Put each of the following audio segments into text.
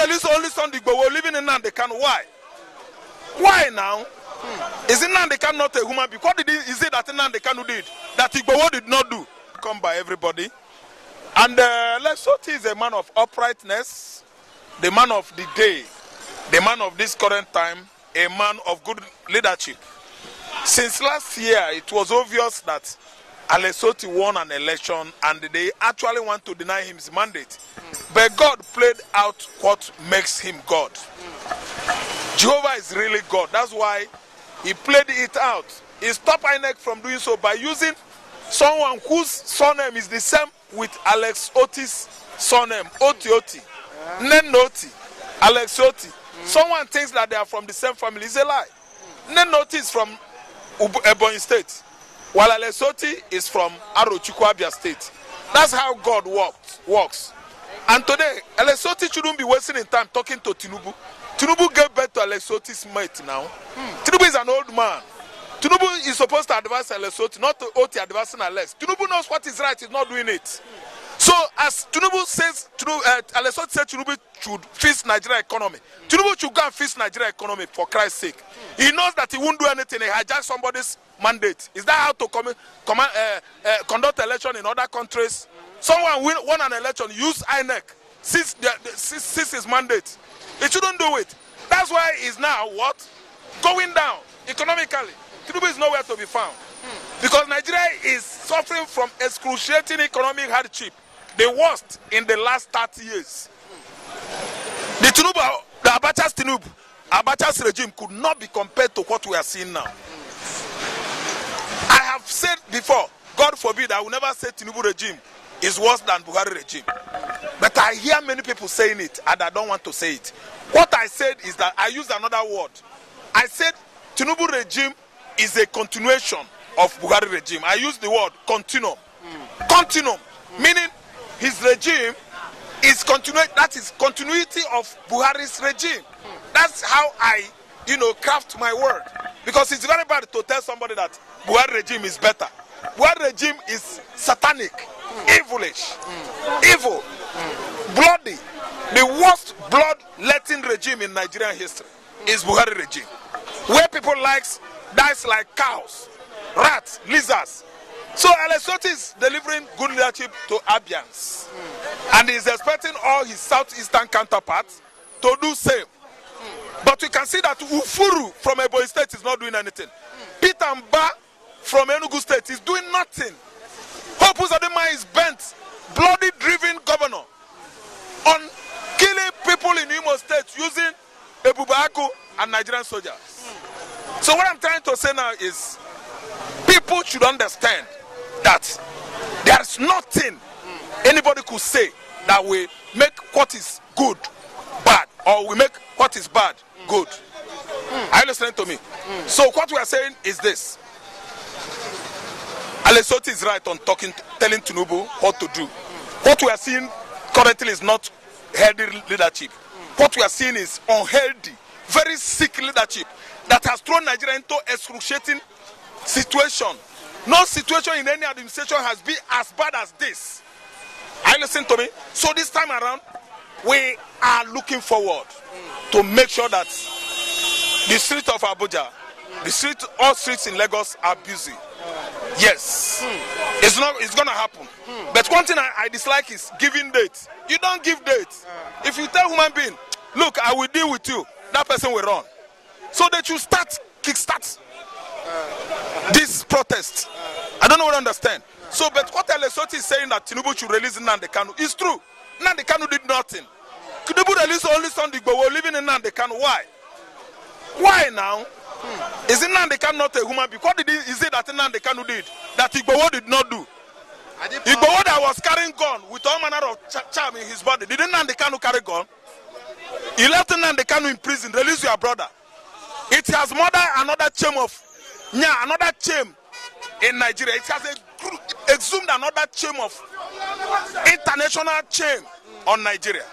release only son Igbo living in Nnamdi Kanu. Why? Why now? Is it Nnamdi Kanu not a human being? What is it that Nnamdi Kanu did that Igbo did not do? Come by everybody. And Otti is a man of uprightness, the man of the day, the man of this current time, a man of good leadership. Since last year, it was obvious that Otti won an election and they actually want to deny him his mandate. But God played out what makes him God. Jehovah is really God. That's why he played it out. He stopped Inec from doing so by using someone whose surname is the same with Alex Otti's surname, Otti. Otti, Alex Otti. Someone thinks that they are from the same family. It's a lie. Otti is from Ebonyi State, while Alex Otti is from Abia State. That's how God works. And today, Alex Otti shouldn't be wasting his time talking to Tinubu. Tinubu gave birth to Alex Otti's mate now. Tinubu is an old man. Tinubu is supposed to advise Alex Otti, not Otti advising Alex. Tinubu knows what is right, he's not doing it. So as Tinubu says, Alex Otti said Tinubu should fix Nigeria economy. Tinubu should go and fix Nigeria economy for Christ's sake. He knows that he won't do anything, he hijacked somebody's mandate. Is that how to conduct election in other countries? Someone won an election, use INEC, seize his mandate. He shouldn't do it. That's why he's now what? Going down economically. Tinubu is nowhere to be found. Because Nigeria is suffering from excruciating economic hardship, the worst in the last 30 years. The Abacha's regime could not be compared to what we are seeing now. I have said before, God forbid, I will never say Tinubu regime is worse than Buhari regime. But I hear many people saying it, and I don't want to say it. What I said is that I used another word. I said Tinubu regime is a continuation of Buhari regime. I used the word continuum. Continuum, meaning his regime is that is continuity of Buhari's regime. That's how I, craft my word. Because it's very bad to tell somebody that Buhari regime is better. Buhari regime is satanic, evilish, evil, bloody. The worst blood-letting regime in Nigerian history is Buhari regime, where people dies like cows, rats, lizards. So Alex Otti is delivering good leadership to Abians, and he is expecting all his southeastern counterparts to do same. But you can see that Ufuru from Ebonyi State is not doing anything. Peter Mba from Enugu State is doing nothing. Hope Uzodinma is bent, bloody-driven governor on killing people in Imo State using Ebubaku and Nigerian soldiers. So what I'm trying to say now is people should understand that there's nothing anybody could say that will make what is good bad, or will make what is bad good. Are you listening to me? So what we are saying is this. Alex Otti is right on telling Tinubu what to do. What we are seeing currently is not healthy leadership. What we are seeing is unhealthy, very sick leadership that has thrown Nigeria into excruciating situation. No situation in any administration has been as bad as this. Are you listening to me? So this time around, we are looking forward to make sure that the streets of Abuja, all streets in Lagos are busy. Yes, it's going to happen. But one thing I dislike is giving dates. You don't give dates. If you tell human being, look, I will deal with you, that person will run. So that you kickstart this protest. I don't know what I understand. So, but what Alex Otti is saying that Tinubu should release Nnamdi Kanu is true. Nnamdi Kanu did nothing. Tinubu released only son Igbo living in Nnamdi Kanu. Why? Why now? Is it Nnamdi Kanu not a human being? What is it that Nnamdi Kanu did that Igbo did not do? Igbo that was carrying gun with all manner of charm in his body. Didn't Nnamdi Kanu carry gun? He left Nnamdi Kanu in prison. Release your brother. It has murdered another chain in Nigeria. It has exhumed another chain of international chain on Nigeria.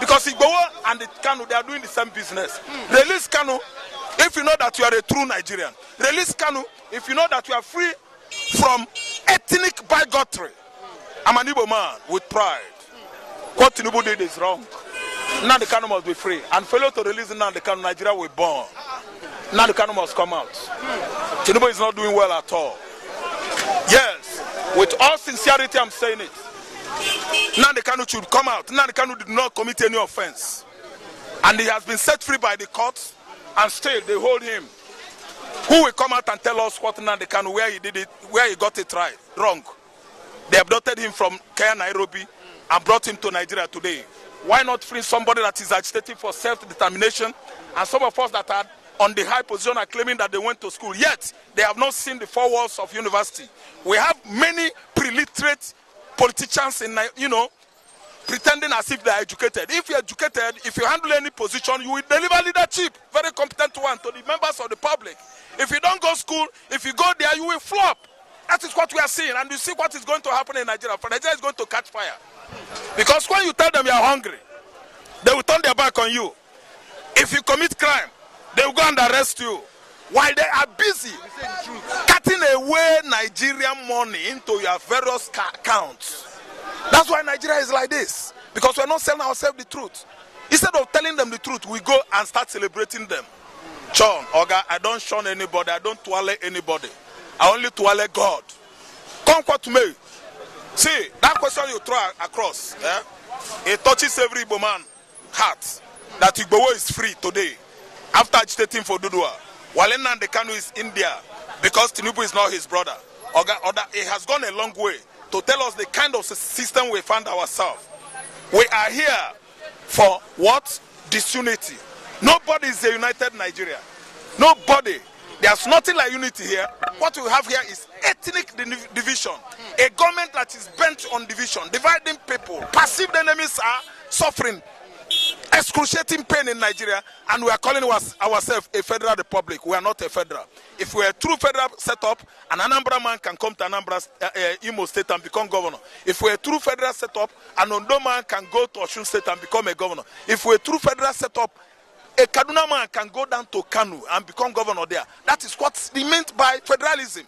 Because Igbo and the Kanu, they are doing the same business. Release Kanu if you know that you are a true Nigerian. Release Kanu if you know that you are free from ethnic bigotry. I'm an Igbo man with pride. What Tinubu did is wrong. Nnamdi Kanu must be free. And failure to release Nnamdi Kanu, Nigeria will burn. Nnamdi Kanu must come out. Tinubu is not doing well at all. Yes, with all sincerity I'm saying it. Nnamdi Kanu should come out. Nnamdi Kanu did not commit any offense. And he has been set free by the court, and still they hold him. Who will come out and tell us what Nnamdi Kanu, where he did it, where he got it right, wrong? They abducted him from Kenya, Nairobi, and brought him to Nigeria today. Why not free somebody that is agitating for self-determination? And some of us that are on the high position are claiming that they went to school, yet they have not seen the four walls of university. We have many pre-literate politicians in, pretending as if they are educated. If you're educated, if you handle any position, you will deliver leadership, very competent one, to the members of the public. If you don't go to school, if you go there, you will flop. That is what we are seeing, and you see what is going to happen in Nigeria. For Nigeria is going to catch fire. Because when you tell them you are hungry, they will turn their back on you. If you commit crime, they will go and arrest you. While they are busy cutting away Nigerian money into your various accounts. That's why Nigeria is like this. Because we're not telling ourselves the truth. Instead of telling them the truth, we go and start celebrating them. John, Oga, I don't shun anybody. I don't twale anybody. I only twale God. Come what to me. See, that question you throw across, it touches every Igbo man heart. That Igbo is free today. After agitating for Dudua. While Nnamdi Kanu is India. Because Tinubu is not his brother. Oga, it has gone a long way to tell us the kind of system we find ourselves. We are here for what? Disunity. Nobody is a united Nigeria. Nobody. There's nothing like unity here. What we have here is ethnic division. A government that is bent on division, dividing people. Perceived enemies are suffering excruciating pain in Nigeria, and we are calling ourselves a federal republic. We are not a federal. If we are a true federal setup, an Anambra man can come to Anambra, Imo State and become governor. If we are a true federal setup, an Ondo man can go to Osun State and become a governor. If we are a true federal setup, a Kaduna man can go down to Kanu and become governor there. That is what's meant by federalism.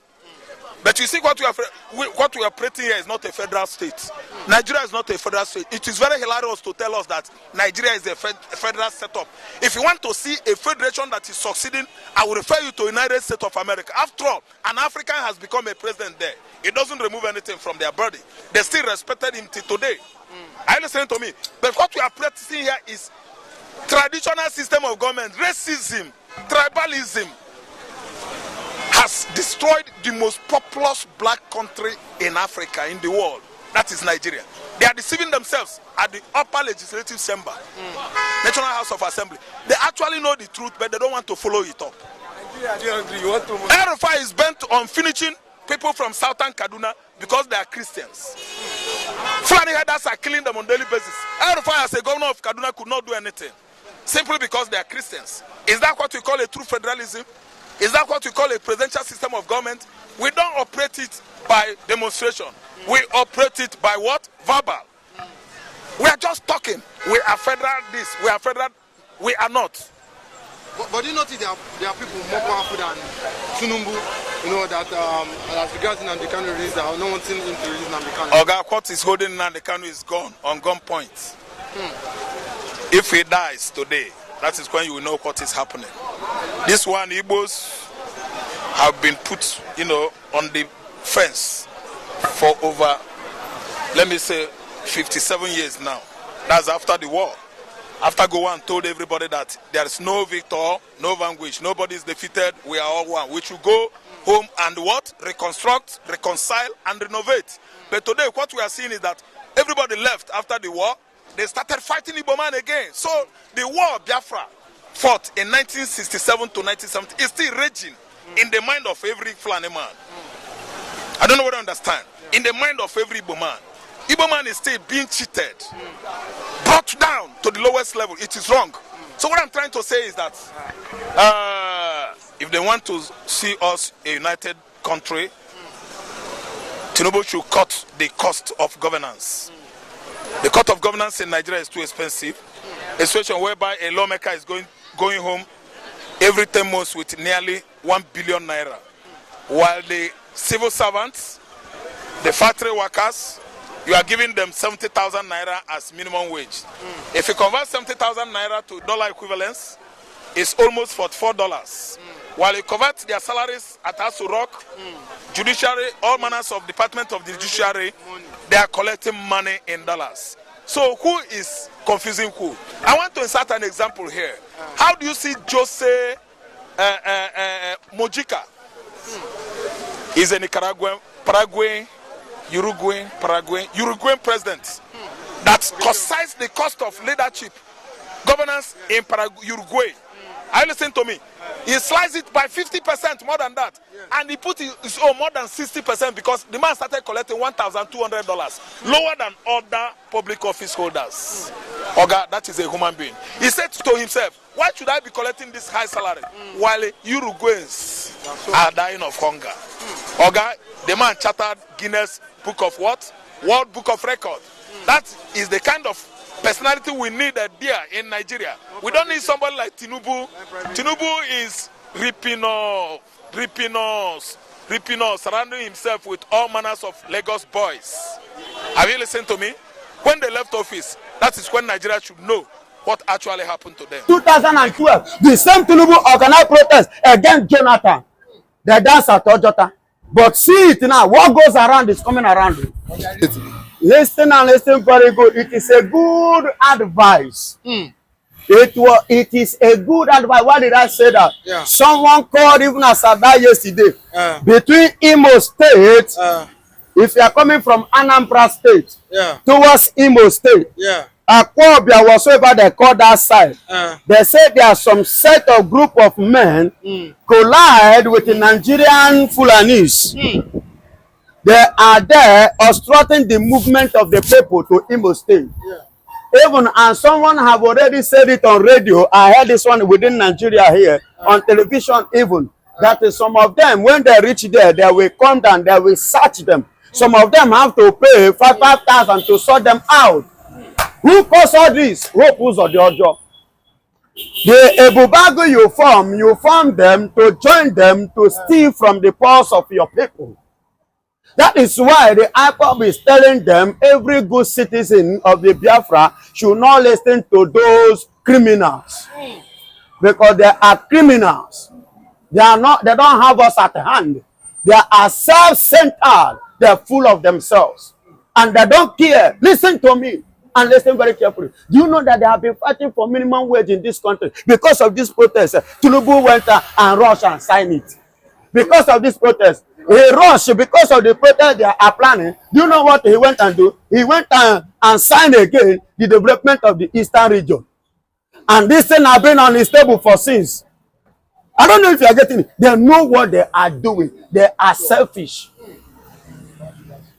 But you see what we are operating here is not a federal state. Nigeria is not a federal state. It is very hilarious to tell us that Nigeria is a federal setup. If you want to see a federation that is succeeding, I will refer you to the United States of America. After all, an African has become a president there. It doesn't remove anything from their body. They still respected him till today. Are you listening to me? But what we are practicing here is traditional system of government, racism, tribalism, has destroyed the most populous black country in Africa, in the world. That is Nigeria. They are deceiving themselves at the upper legislative chamber, National House of Assembly. They actually know the truth, but they don't want to follow it up. Rufai is bent on finishing people from southern Kaduna because they are Christians. Fulani herders are killing them on a daily basis. Rufai, as a governor of Kaduna, could not do anything simply because they are Christians. Is that what we call a true federalism? Is that what we call a presidential system of government? We don't operate it by demonstration. We operate it by what? Verbal. We are just talking. We are federal this, we are federal, we are not. But do you notice there are people more powerful than Tinubu, that as regards Nnamdi Kanu release, that are not wanting him to release Nnamdi Kanu? Oga, what is holding Nnamdi Kanu is gone, on gunpoint. If he dies today, that is when you will know what is happening. This one, Igbos have been put, on the fence for over, let me say, 57 years now. That's after the war. After Gowon told everybody that there is no victor, no vanquish, nobody is defeated, we are all one. We should go home and what? Reconstruct, reconcile, and renovate. But today, what we are seeing is that everybody left after the war. They started fighting Igbo man again. So the war Biafra fought in 1967 to 1970 is still raging in the mind of every Fulani man. I don't know what I understand. In the mind of every Igbo man is still being cheated, brought down to the lowest level. It is wrong. So what I'm trying to say is that if they want to see us a united country, Tinubu should cut the cost of governance. The cost of governance in Nigeria is too expensive. A situation whereby a lawmaker is going home every 10 months with nearly 1 billion naira, while the civil servants, the factory workers, you are giving them 70,000 naira as minimum wage. If you convert 70,000 naira to dollar equivalents, it's almost $44. While you convert their salaries at Asu Rock, judiciary, all manners of department of the judiciary, they are collecting money in dollars. So who is confusing who? I want to insert an example here. How do you see Jose Mojica? He's a Nicaraguan, Uruguayan president that consists the cost of leadership, governance in Uruguay. Are you listening to me? He sliced it by 50%, more than that. And he put his own more than 60% because the man started collecting $1,200, lower than other public office holders. Oga, that is a human being. He said to himself, why should I be collecting this high salary while Uruguayans are dying of hunger? Oga, the man chartered Guinness Book of what? World Book of Record. That is the kind of personality we need there in Nigeria. We don't need somebody like Tinubu. Tinubu is ripping off, surrounding himself with all manners of Lagos boys. Have you listened to me? When they left office, that is when Nigeria should know what actually happened to them. 2012, the same Tinubu organized protest against Jonathan. They dance at Ojota. But see it now, what goes around is coming around. Listen and listen very good. It is a good advice. It is a good advice. Why did I say that? Yeah. Someone called even Asada yesterday. Between Imo State, if you are coming from Anambra State towards Imo State, Akwobia, whatsoever they call that side, they say there are some set of group of men collide with the Nigerian Fulanis. They are there obstructing the movement of the people to Imo State. Even, and someone have already said it on radio, I heard this one within Nigeria here, on television even, that some of them, when they reach there, they will come down, they will search them. Some of them have to pay 5,000 to sort them out. Who caused all this? Hope who's on the job. The Ebubago you form them to join them to steal from the purse of your people. That is why the IPOB is telling them every good citizen of the Biafra should not listen to those criminals. Because they are criminals. They don't have us at hand. They are self-centered. They are full of themselves. And they don't care. Listen to me. And listen very carefully. Do you know that they have been fighting for minimum wage in this country? Because of this protest, Tinubu went and rushed and signed it. Because of this protest, he rushed because of the protest they are planning. Do you know what he went and do? He went and signed again the development of the eastern region. And this thing has been on his table for since. I don't know if you are getting it. They know what they are doing. They are selfish.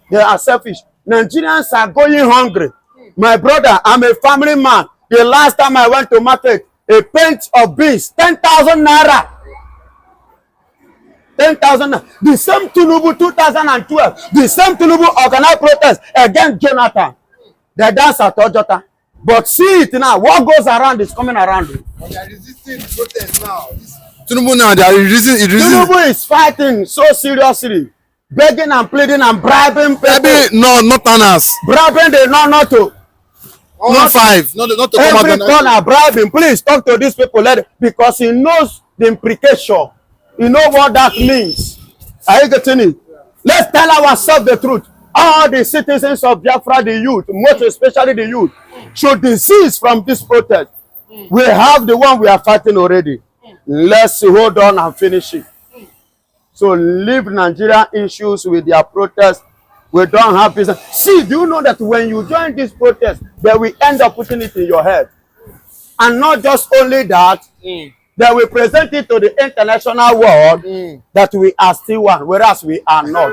They are selfish. Nigerians are going hungry. My brother, I'm a family man. The last time I went to market, a pint of beans, 10,000 naira. 10,000 naira. The same Tinubu 2012, the same Tinubu organized protest against Jonathan. They dance at Ojota. But see it now, what goes around is coming around. They are resisting the protest now. Tinubu now, they are resisting. Tinubu is fighting so seriously. Begging and pleading and bribing people. Maybe no, not Tanas. Bribing they know not to. Not five. Not to come out. Every corner bribing. Please talk to these people because he knows the implication. You know what that means. Are you getting it? Let's tell ourselves the truth. All the citizens of Biafra, the youth, most especially the youth, should desist from this protest. We have the one we are fighting already. Let's hold on and finish it. So leave Nigeria issues with their protest. We don't have business. See, do you know that when you join this protest, they will end up putting it in your head? And not just only that, they will present it to the international world that we are still one, whereas we are not.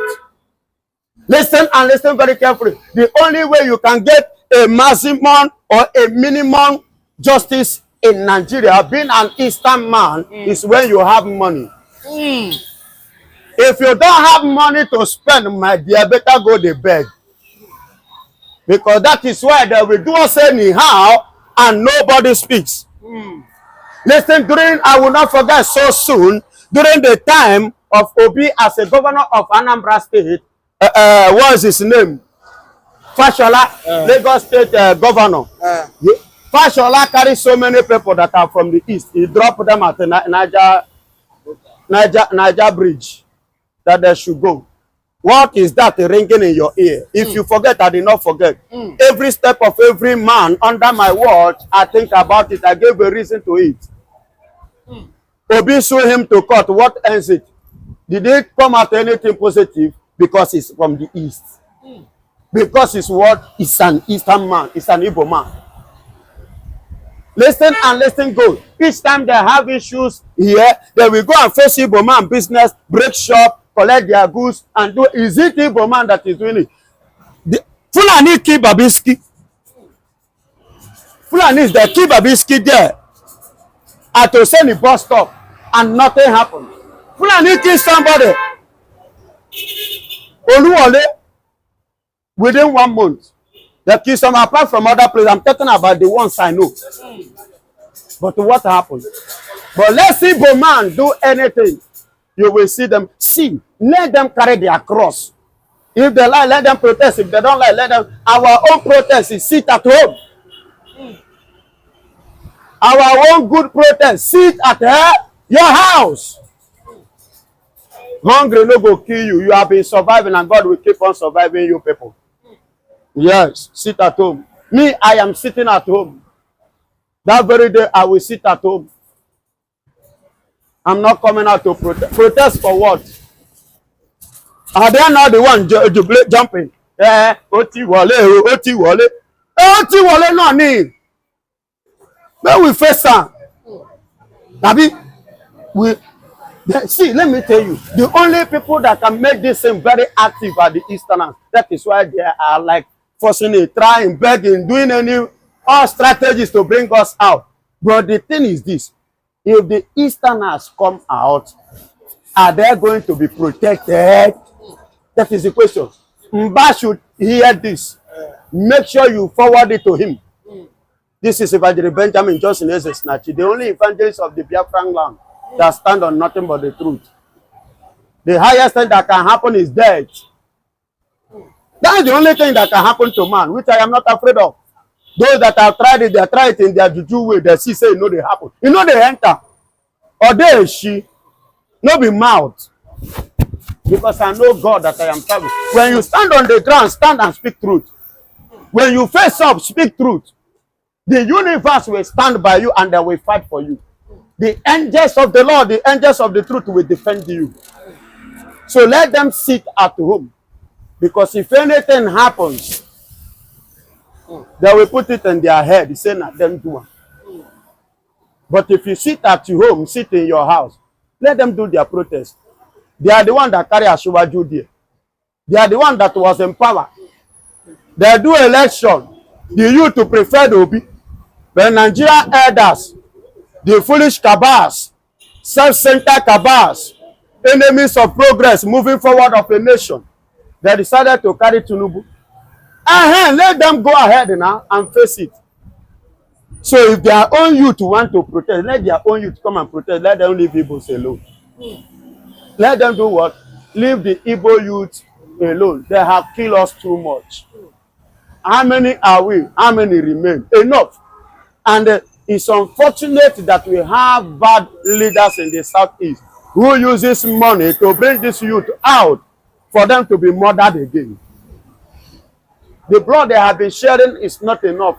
Listen and listen very carefully. The only way you can get a maximum or a minimum justice in Nigeria, being an Eastern man, is when you have money. If you don't have money to spend, my dear, better go to bed. Because that is why they will do us anyhow and nobody speaks. Listen, I will not forget so soon, during the time of Obi as a governor of Anambra State, what is his name? Fashola, Lagos State Governor. Fashola carries so many people that are from the east. He dropped them at the Niger Bridge that they should go. What is that ringing in your ear? If you forget, I did not forget. Every step of every man under my watch, I think about it. I gave a reason to it. Obi sue him to court. What ends it? Did it come out anything positive? Because it's from the east. Because it's what? It's an eastern man. It's an Igbo man. Listen and listen good. Each time they have issues here, they will go and face Igbo man business, break shop, collect their goods, and do. Is it Igbo man that is doing it? The Fulani kill Babiski. Fulani is the kill Babiski there at Oseni bus stop, and nothing happened. Fulani kill somebody. Oluwole, within 1 month. They kill some apart from other places. I'm talking about the ones I know. But what happened? But let's see Igbo man do anything. You will see them. See, let them carry their cross. If they like, let them protest. If they don't like, let them. Our own protest is sit at home. Our own good protest, sit at your house. Hungry no go kill you. You have been surviving, and God will keep on surviving you people. Yes, sit at home. Me, I am sitting at home. That very day, I will sit at home. I'm not coming out to protest. Protest for what? Are they not the one jumping? Otti wale, Otti wale. Otti wale no need. When we face them, see, let me tell you, the only people that can make this thing very active are the Easterners. That is why they are like forcing it, trying, begging, doing all strategies to bring us out. But the thing is this, if the Easterners come out, are they going to be protected? That is the question. Mba should hear this. Make sure you forward it to him. This is Evangelist Benjamin Johnson Snatchy, the only evangelist of the Biafran land that stand on nothing but the truth. The highest thing that can happen is death. That's the only thing that can happen to man, which I am not afraid of. Those that have tried it, they try it in their juju way. They see, say, they happen. They enter. Or they, she, no be mouth. Because I know God that I am serving. When you stand on the ground, stand and speak truth. When you face up, speak truth. The universe will stand by you and they will fight for you. The angels of the Lord, the angels of the truth will defend you. So let them sit at home. Because if anything happens, they will put it in their head. Say, not them do it. But if you sit at your home, sit in your house, let them do their protest. They are the one that carry Ashubaju there. They are the one that was in power. They do election. The youth to prefer the Obi. But Nigeria elders, the foolish cabals, self-centered cabals, enemies of progress, moving forward of a nation, they decided to carry Tinubu. Let them go ahead now and face it. So if their own youth want to protest, let their own youth come and protest. Let them leave Igbos alone. Let them do what? Leave the Igbo youth alone. They have killed us too much. How many are we? How many remain? Enough. And it's unfortunate that we have bad leaders in the southeast who uses money to bring this youth out for them to be murdered again. The blood they have been sharing is not enough.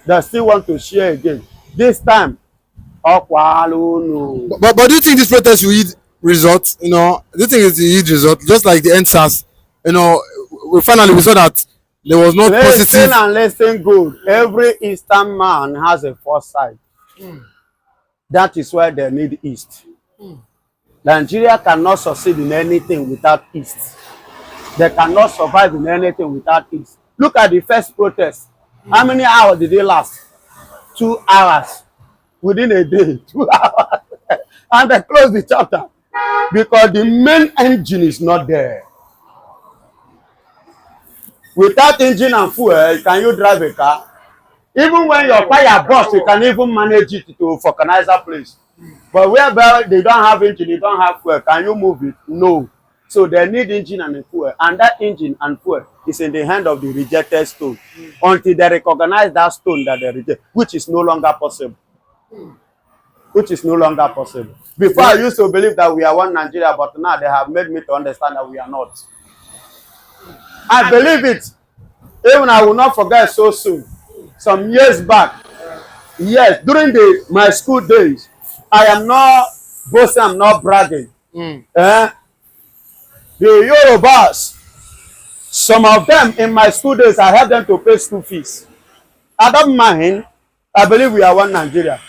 They still want to share again. This time, but do you think this protest will yield results? Do you think it will yield results? Just like the NSAS, we saw that there was no positive. Listen and listen good. Every Eastern man has a foresight. That is why they need East. Nigeria cannot succeed in anything without East. They cannot survive in anything without East. Look at the first protest. How many hours did it last? 2 hours. Within a day, 2 hours. And they closed the chapter. Because the main engine is not there. Without engine and fuel, can you drive a car? Even when your fire bursts, you can even manage it to vulcanize a place. But where they don't have engine, they don't have fuel, can you move it? No. So they need engine and fuel. And that engine and fuel is in the hand of the rejected stone until they recognize that stone that they reject, which is no longer possible. Which is no longer possible. Before I used to believe that we are one Nigeria, but now they have made me to understand that we are not. I believe it. Even I will not forget so soon. Some years back, yes, during my school days, I am not boasting, I'm not bragging. The Yorubas, some of them in my school days, I helped them to pay school fees. I don't mind. I believe we are one Nigeria.